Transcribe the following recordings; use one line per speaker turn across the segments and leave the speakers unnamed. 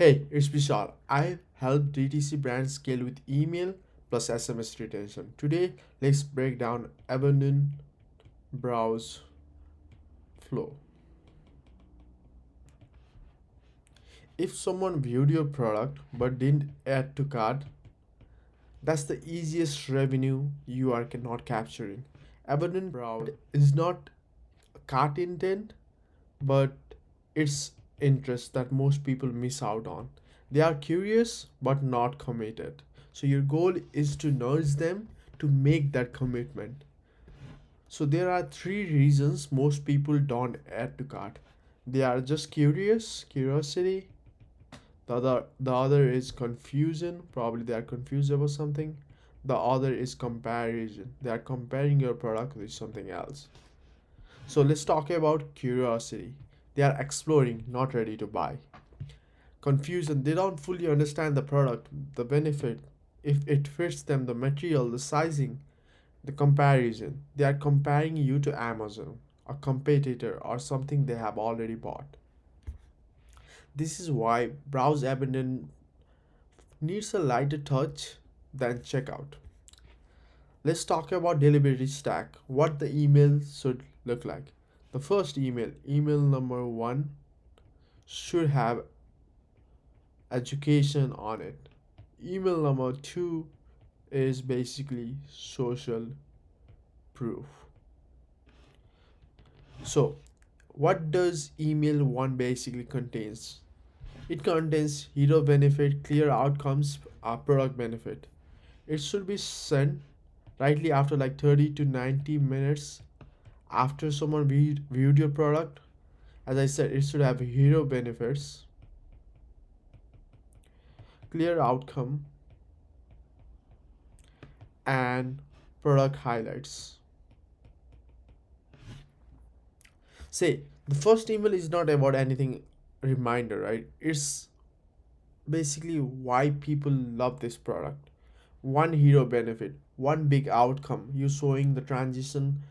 Hey, it's Vishal. I help DTC brands scale with email plus SMS retention. Today, let's break down abandoned browse flow. If someone viewed your product but didn't add to cart, that's the easiest revenue you are not capturing. Abandoned browse is not cart intent, but it's interest that most people miss out on. They are curious but not committed. So your goal is to nudge them to make that commitment. So there are three reasons most people don't add to cart. They are just curiosity. The other is confusion. Probably they are confused about something. The other is comparison. They are comparing your product with something else. So let's talk about curiosity. They are exploring, not ready to buy. Confusion, they don't fully understand the product, the benefit, if it fits them, the material, the sizing, the comparison. They are comparing you to Amazon, a competitor, or something they have already bought. This is why browse abandon needs a lighter touch than checkout. Let's talk about delivery stack, what the email should look like. The first email number one, should have education on it. Email number two is basically social proof. So, what does email one basically contains? It contains hero benefit, clear outcomes, product benefit. It should be sent rightly after like 30 to 90 minutes after someone viewed your product. As I said, it should have hero benefits, clear outcome, and product highlights. Say, the first email is not about anything reminder, right? It's basically why people love this product. One hero benefit, one big outcome, you showing the transition,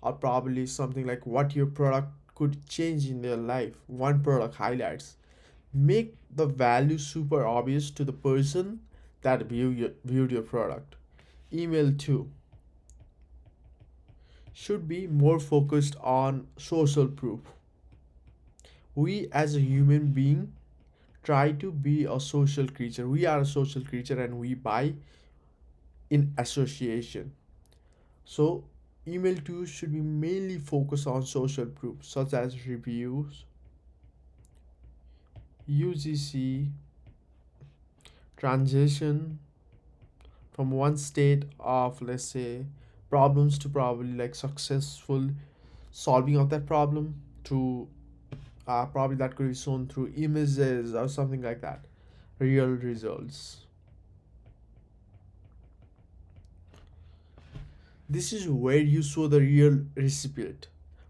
or probably something like what your product could change in their life. One product highlights. Make the value super obvious to the person that viewed your product. Email 2 should be more focused on social proof. We as a human being try to be a social creature. We are a social creature and we buy in association. So, email 2 should be mainly focused on social proof, such as reviews, UGC, transition from one state of, let's say, problems to probably like successful solving of that problem to probably that could be shown through images or something like that. Real results. This is where you show the real recipient.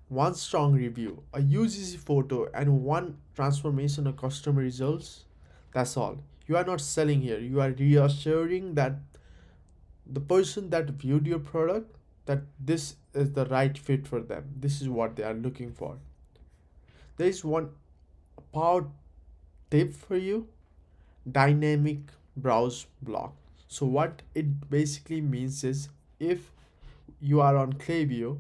One strong review, a UGC photo, and one transformation of customer results. That's all. You are not selling here. You are reassuring that the person that viewed your product, that this is the right fit for them. This is what they are looking for. There is one power tip for you: dynamic browse block. So, what it basically means is if you are on Klaviyo,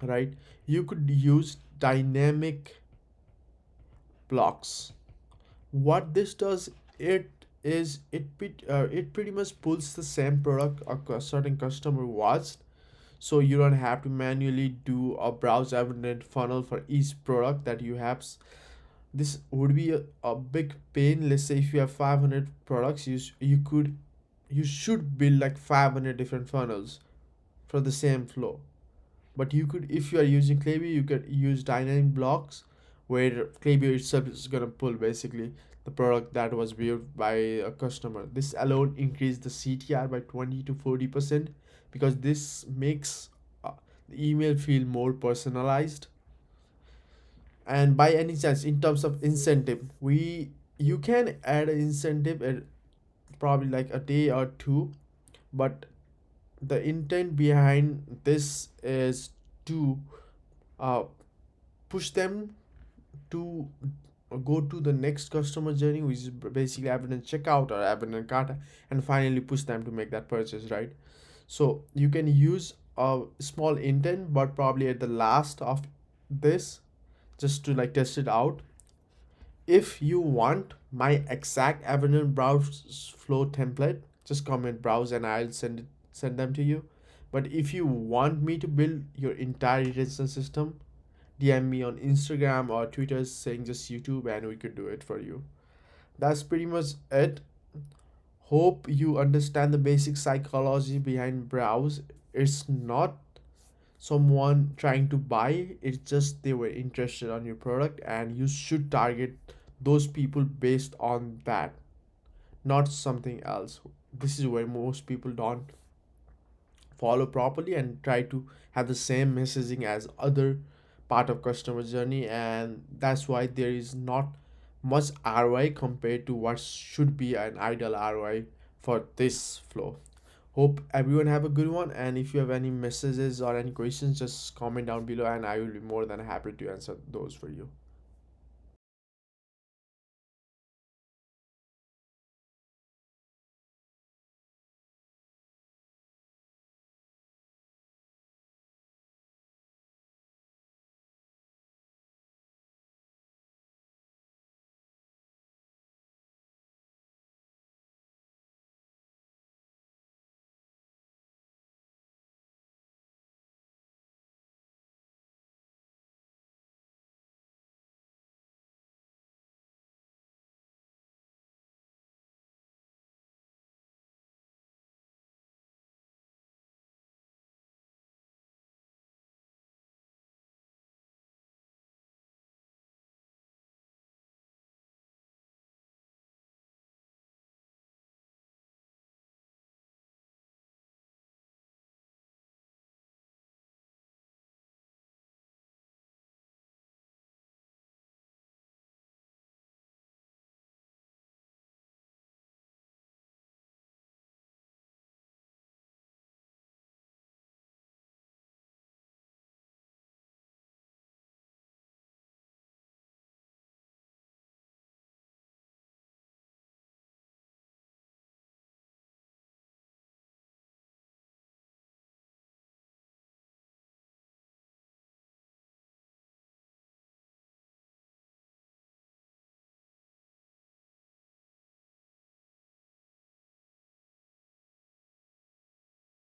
right, you could use dynamic blocks. What this does, it pretty much pulls the same product a certain customer watched, so you don't have to manually do a browse abundant funnel for each product that you have. This would be a big pain. Let's say if you have 500 products, you should build like 500 different funnels for the same flow. But you could, if you are using Klaviyo, you could use dynamic blocks where Klaviyo itself is gonna pull basically the product that was viewed by a customer. This alone increased the CTR by 20 to 40% because this makes the email feel more personalized. And by any chance, in terms of incentive, we you can add an incentive at probably like a day or two, but the intent behind this is to uh, push them to go to the next customer journey, which is basically abandon checkout or abandon cart, and finally push them to make that purchase, right? So you can use a small intent, but probably at the last of this, just to like test it out. If you want my exact abandon browse flow template, just comment browse and I'll send them to you. But if you want me to build your entire retention system, DM me on Instagram or Twitter saying just YouTube and we could do it for you. That's pretty much it. Hope you understand the basic psychology behind browse. It's not someone trying to buy, it's just they were interested on your product and you should target those people based on that, not something else. This is where most people don't follow properly and try to have the same messaging as other part of customer journey, and that's why there is not much ROI compared to what should be an ideal ROI for this flow. Hope everyone have a good one, and if you have any messages or any questions, just comment down below and I will be more than happy to answer those for you.